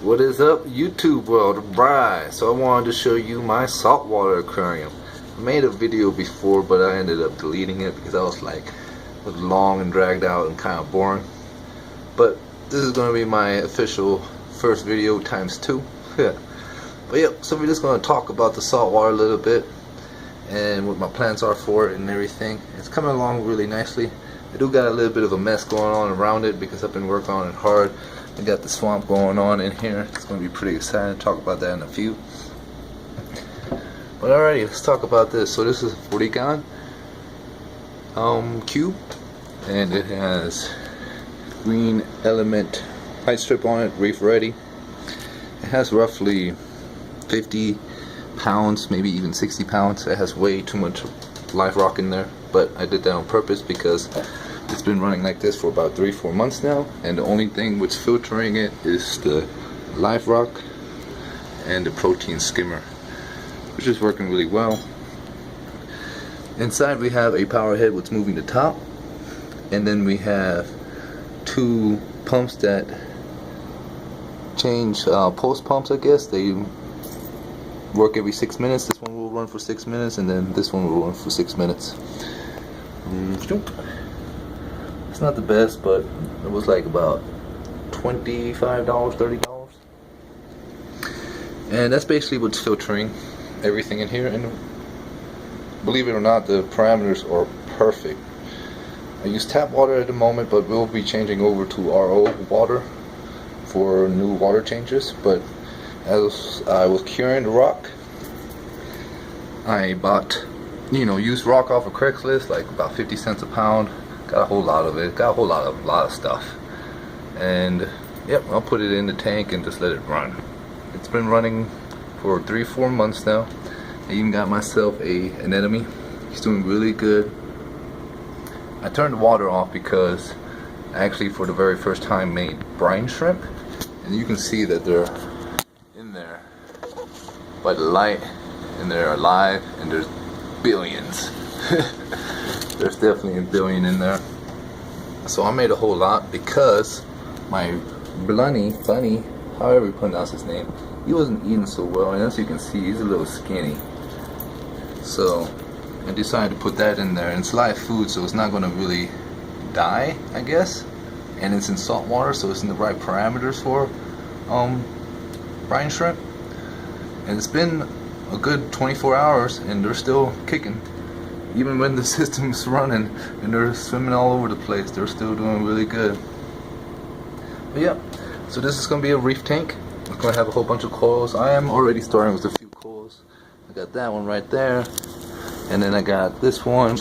What is up, YouTube world? Brine. So I wanted to show you my saltwater aquarium. I made a video before, but I ended up deleting it because I was like, it was long and dragged out and kind of boring. But this is going to be my official first video times 2. Yeah. But yep, so we're just going to talk about the saltwater a little bit and what my plans are for it and everything. It's coming along really nicely. I do got a little bit of a mess going on around it because I've been working on it hard. I got the swamp going on in here. It's going to be pretty exciting to talk about that in a few. But alrighty, let's talk about this. So this is a 40 gallon cube, and it has green element light strip on it, reef ready. It has roughly 50 pounds, maybe even 60 pounds. It has way too much live rock in there, but I did that on purpose because it's been running like this for about 3-4 months now, and the only thing which filtering it is the live rock and the protein skimmer, which is working really well. Inside we have a power head which is moving the top, and then we have 2 pumps that change pulse pumps, I guess. They work every 6 minutes. This one will run for 6 minutes, and then this one will run for 6 minutes. It's not the best, but it was like about $25, $30. And that's basically what's filtering everything in here. And believe it or not, the parameters are perfect. I use tap water at the moment, but we'll be changing over to RO water for new water changes. But as I was curing the rock, I bought, used rock off of Craigslist, like about 50 cents a pound. Got a whole lot of it. Got a lot of stuff. And yep, I'll put it in the tank and just let it run. It's been running for 3-4 months now. I even got myself an anemone. He's doing really good. I turned the water off because I actually for the very first time made brine shrimp, and you can see that they're in there by the light, and they're alive, and there's billions. There's definitely a billion in there. So I made a whole lot because my blenny, however you pronounce his name, he wasn't eating so well, and as you can see, he's a little skinny. So I decided to put that in there, and it's live food, so it's not going to really die, I guess. And it's in salt water, so it's in the right parameters for brine shrimp. And it's been a good 24 hours, and they're still kicking. Even when the system's running and they're swimming all over the place, they're still doing really good. But yeah, so this is going to be a reef tank. It's going to have a whole bunch of coils. I am already starting with a few coils. I got that one right there, and then I got this one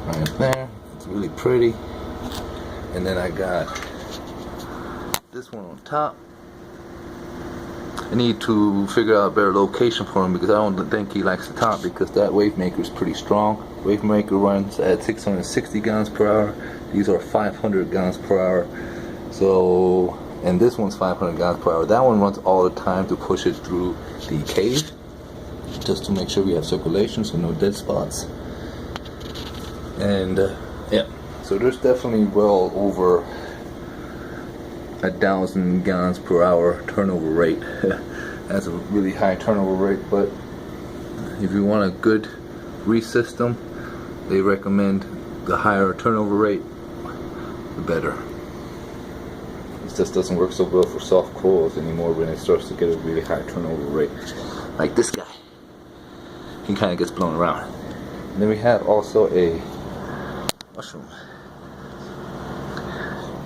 right there. It's really pretty. And then I got this one on top. I need to figure out a better location for him because I don't think he likes the top, because that wave maker is pretty strong. Wave maker runs at 660 gallons per hour. These are 500 gallons per hour. So, and this one's 500 gallons per hour. That one runs all the time to push it through the cave, just to make sure we have circulation, so no dead spots. And yeah, so there's definitely well over 1,000 gallons per hour turnover rate. That's a really high turnover rate, but if you want a good reef system, they recommend the higher turnover rate, the better. It just doesn't work so well for soft coils anymore when it starts to get a really high turnover rate. Like this guy, he kind of gets blown around. And then we have also a mushroom.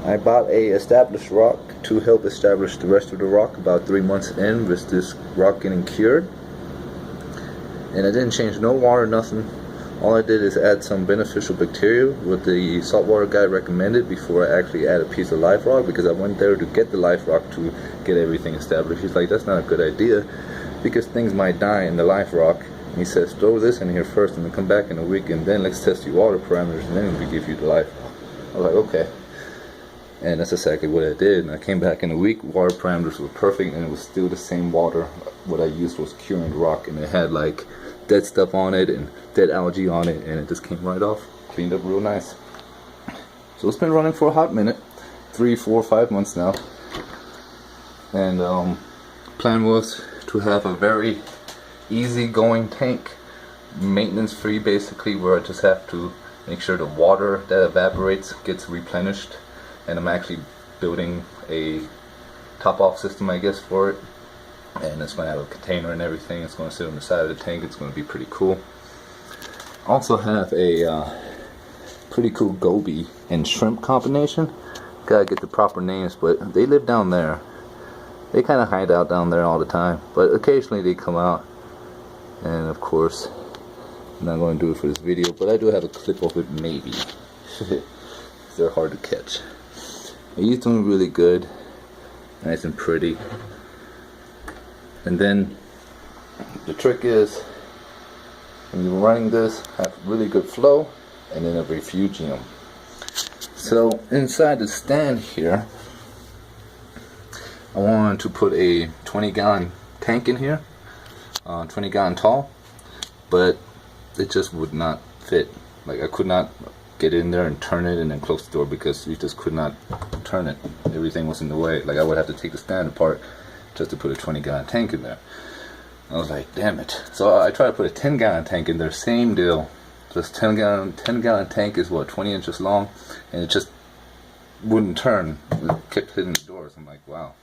I bought a established rock to help establish the rest of the rock about 3 months in with this rock getting cured. And I didn't change no water, nothing. All I did is add some beneficial bacteria, what the saltwater guy recommended, before I actually add a piece of live rock, because I went there to get the live rock to get everything established. He's like, that's not a good idea because things might die in the live rock. And he says, throw this in here first and then come back in a week, and then let's test your water parameters, and then we give you the live rock. I was like, okay. And that's exactly what I did. And I came back in a week, water parameters were perfect, and it was still the same water. What I used was curing rock, and it had like dead stuff on it and dead algae on it, and it just came right off, cleaned up real nice. So it's been running for a hot minute, 3, 4, 5 months now. and plan was to have a very easy-going tank, maintenance-free basically, where I just have to make sure the water that evaporates gets replenished, and I'm actually building a top-off system, I guess, for it, and it's going to have a container and everything. It's going to sit on the side of the tank. It's going to be pretty cool. Also have a pretty cool goby and shrimp combination. Gotta get the proper names, but they live down there. They kind of hide out down there all the time, but occasionally they come out. And of course, I'm not going to do it for this video, but I do have a clip of it maybe. They're hard to catch. He's doing really good, nice and pretty. And then the trick is, when you're running this, have really good flow, and then a refugium. So inside the stand here, I wanted to put a 20-gallon tank in here, 20-gallon tall, but it just would not fit. Like, I could not get in there and turn it and then close the door because you just could not turn it. Everything was in the way. Like, I would have to take the stand apart just to put a 20-gallon tank in there. I was like, damn it. So I tried to put a 10-gallon tank in there, same deal. This 10-gallon tank is what, 20 inches long, and it just wouldn't turn. It kept hitting the doors. I'm like, wow.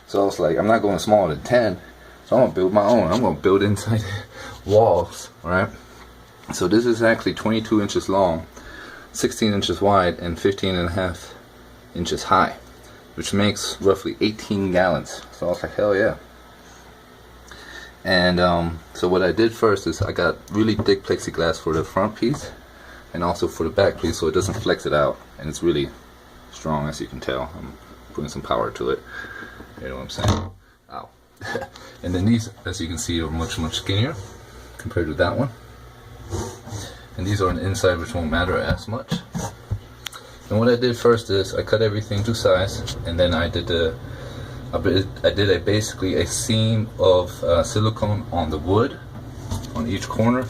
So I was like, I'm not going smaller than 10, so I'm gonna build my own. I'm gonna build inside walls, alright? So this is actually 22 inches long, 16 inches wide, and 15.5 inches high, which makes roughly 18 gallons. So I was like, hell yeah. And so what I did first is I got really thick plexiglass for the front piece and also for the back piece, so it doesn't flex it out, and it's really strong, as you can tell. I'm putting some power to it, you know what I'm saying? Ow. And then these, as you can see, are much skinnier compared to that one, and these are on the inside, which won't matter as much. And what I did first is I cut everything to size, and then I did basically a seam of silicone on the wood on each corner,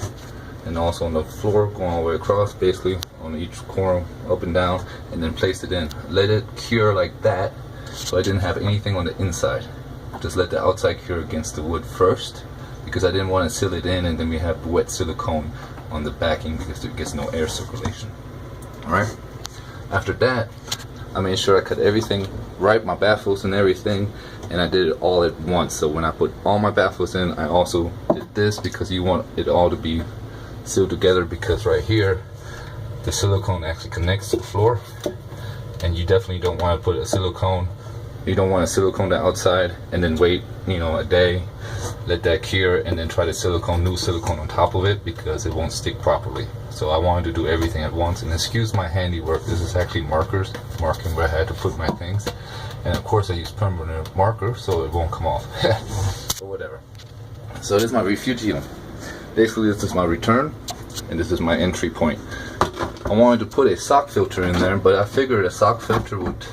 and also on the floor going all the way across, basically on each corner up and down, and then placed it in. Let it cure like that, so I didn't have anything on the inside. Just let the outside cure against the wood first, because I didn't want to seal it in and then we have wet silicone on the backing because there gets no air circulation. Alright, after that I made sure I cut everything right, my baffles and everything, and I did it all at once. So when I put all my baffles in, I also did this, because you want it all to be sealed together, because right here the silicone actually connects to the floor, and you definitely don't want to put a silicone, you don't want to silicone the outside and then wait, you know, a day, let that cure, and then try to new silicone on top of it, because it won't stick properly. So I wanted to do everything at once. And excuse my handiwork, this is actually markers, marking where I had to put my things, and of course I use permanent marker so it won't come off. Or whatever. So this is my refugium. Basically this is my return, and this is my entry point. I wanted to put a sock filter in there, but I figured a sock filter would,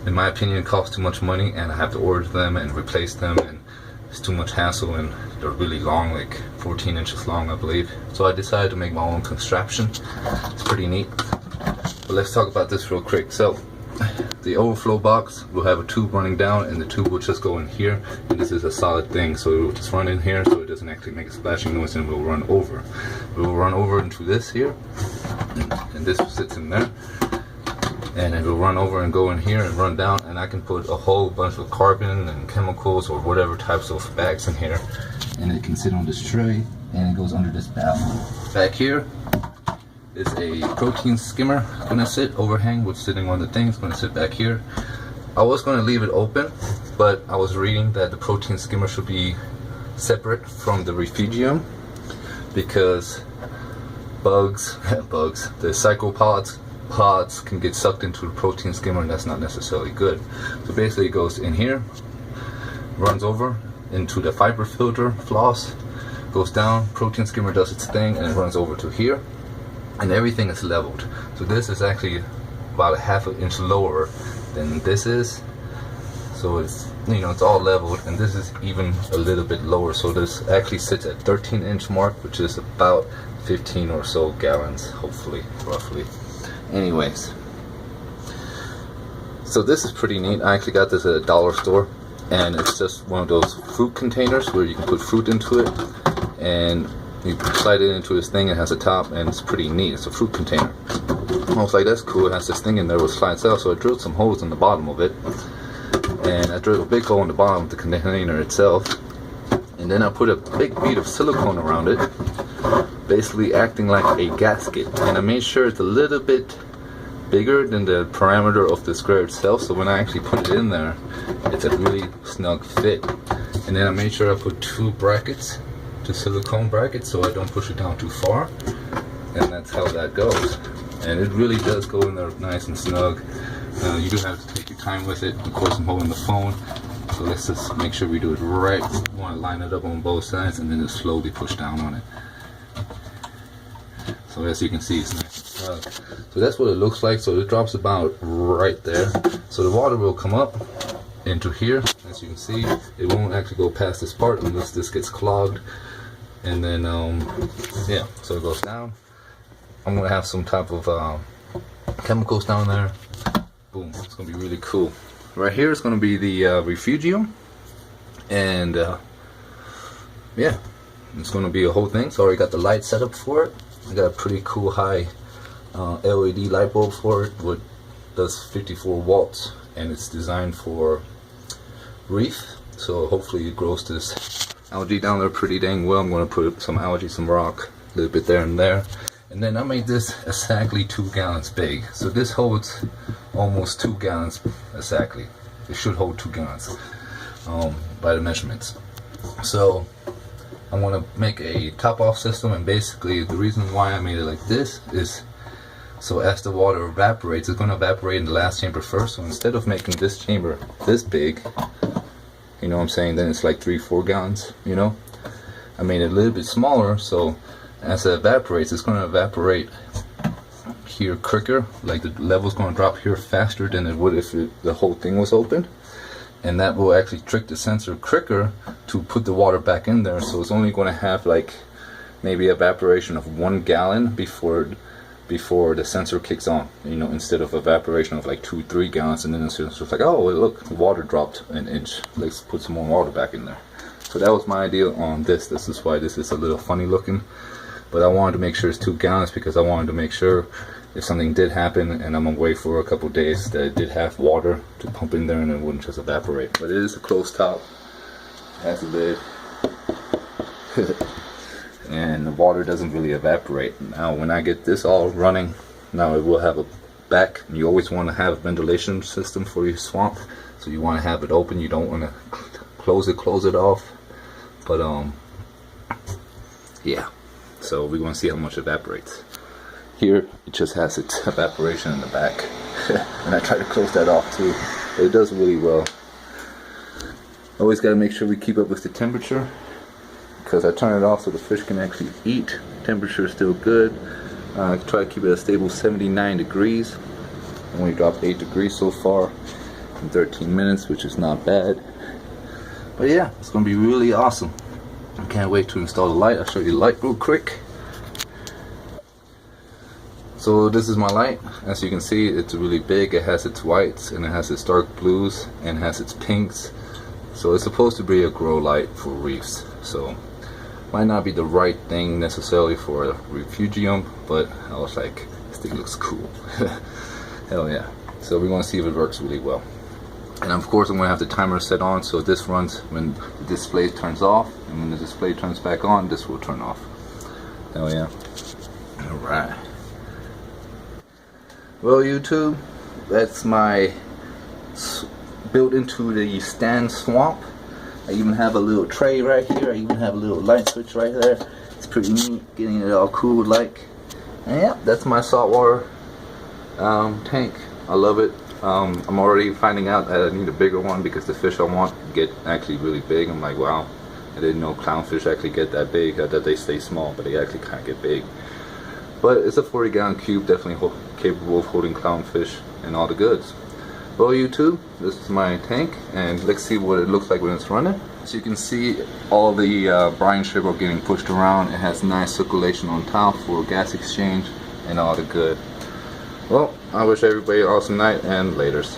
in my opinion, cost too much money, and I have to order them and replace them, and it's too much hassle, and they're really long, like 14 inches long, I believe. So I decided to make my own contraption. It's pretty neat. But let's talk about this real quick. So the overflow box will have a tube running down, and the tube will just go in here, and this is a solid thing, so it will just run in here, so it doesn't actually make a splashing noise, and it will run over. It will run over into this here, and this sits in there, and it will run over and go in here and run down, and I can put a whole bunch of carbon and chemicals or whatever types of bags in here, and it can sit on this tray, and it goes under this baffle. Back here is a protein skimmer gonna sit, overhang, which sitting on the thing is gonna sit back here. I was gonna leave it open, but I was reading that the protein skimmer should be separate from the refugium, because the cyclopods can get sucked into the protein skimmer, and that's not necessarily good. So basically it goes in here, runs over into the fiber filter floss, goes down, protein skimmer does its thing, and it runs over to here, and everything is leveled. So this is actually about a half an inch lower than this is, so it's, you know, it's all leveled, and this is even a little bit lower. So this actually sits at 13-inch mark, which is about 15 or so gallons, hopefully, roughly. Anyways, So this is pretty neat. I actually got this at a dollar store, and it's just one of those fruit containers where you can put fruit into it, and you slide it into this thing. It has a top, and it's pretty neat. It's a fruit container. I was like, that's cool. It has this thing in there which slides out, so I drilled some holes in the bottom of it, and I drilled a big hole in the bottom of the container itself, and then I put a big bead of silicone around it, basically acting like a gasket, and I made sure it's a little bit bigger than the parameter of the square itself, so when I actually put it in there, it's a really snug fit. And then I made sure I put 2 brackets, 2 silicone brackets, so I don't push it down too far, and that's how that goes. And it really does go in there nice and snug. You do have to take your time with it. Of course, I'm holding the phone, so let's just make sure we do it right. You want to line it up on both sides, and then just slowly push down on it. So as you can see, it's nice and snug. So that's what it looks like. So it drops about right there. So the water will come up into here. As you can see, it won't actually go past this part unless this gets clogged. And then, yeah, so it goes down. I'm gonna have some type of chemicals down there. Boom, it's gonna be really cool. Right here is gonna be the refugium, and yeah, it's gonna be a whole thing. So I already got the light set up for it. I got a pretty cool high LED light bulb for it, which does 54 watts, and it's designed for reef. So hopefully it grows this algae down there pretty dang well. I'm gonna put some algae, some rock, a little bit there and there. And then I made this exactly 2 gallons big. So this holds almost 2 gallons exactly. It should hold 2 gallons by the measurements. So I'm going to make a top off system, and basically the reason why I made it like this is so as the water evaporates, it's going to evaporate in the last chamber first. So instead of making this chamber this big, you know what I'm saying, then it's like 3-4 gallons, you know. I made it a little bit smaller, so as it evaporates, it's going to evaporate here quicker. Like the level's going to drop here faster than it would if the whole thing was open, and that will actually trick the sensor quicker to put the water back in there. So it's only going to have like maybe evaporation of 1 gallon before the sensor kicks on, you know, instead of evaporation of like 2-3 gallons, and then it's just like, oh look, the water dropped an inch, let's put some more water back in there. So that was my idea on this. This is why this is a little funny looking. But I wanted to make sure it's 2 gallons because I wanted to make sure if something did happen and I'm away for a couple days that it did have water to pump in there and it wouldn't just evaporate. But it is a closed top. It has a lid. And the water doesn't really evaporate. Now when I get this all running, now it will have a back. You always want to have a ventilation system for your swamp. So you want to have it open. You don't want to close it off. But yeah. So we're going to see how much evaporates. Here it just has its evaporation in the back. And I try to close that off too. But it does really well. Always got to make sure we keep up with the temperature, because I turn it off so the fish can actually eat. Temperature is still good. I try to keep it a stable 79 degrees. I only dropped 8 degrees so far in 13 minutes, which is not bad. But yeah, it's going to be really awesome. I can't wait to install the light. I'll show you the light real quick. So this is my light. As you can see, it's really big. It has its whites and it has its dark blues and has its pinks. So it's supposed to be a grow light for reefs. So might not be the right thing necessarily for a refugium, but I was like, this thing looks cool. Hell yeah. So we're going to see if it works really well. And of course I'm going to have the timer set on, so this runs when the display turns off, and when the display turns back on, this will turn off. Hell yeah. Alright. Well, YouTube, that's my built into the stand swamp. I even have a little tray right here. I even have a little light switch right there. It's pretty neat, getting it all cool like. And yeah, that's my saltwater tank. I love it. I'm already finding out that I need a bigger one because the fish I want get actually really big. I'm like, wow, I didn't know clownfish actually get that big. I thought they stay small, but they actually kind of get big. But it's a 40-gallon cube, definitely capable of holding clownfish and all the goods. Well, YouTube, this is my tank, and let's see what it looks like when it's running. So you can see all the brine strip are getting pushed around. It has nice circulation on top for gas exchange and all the good. Well, I wish everybody an awesome night, and laters.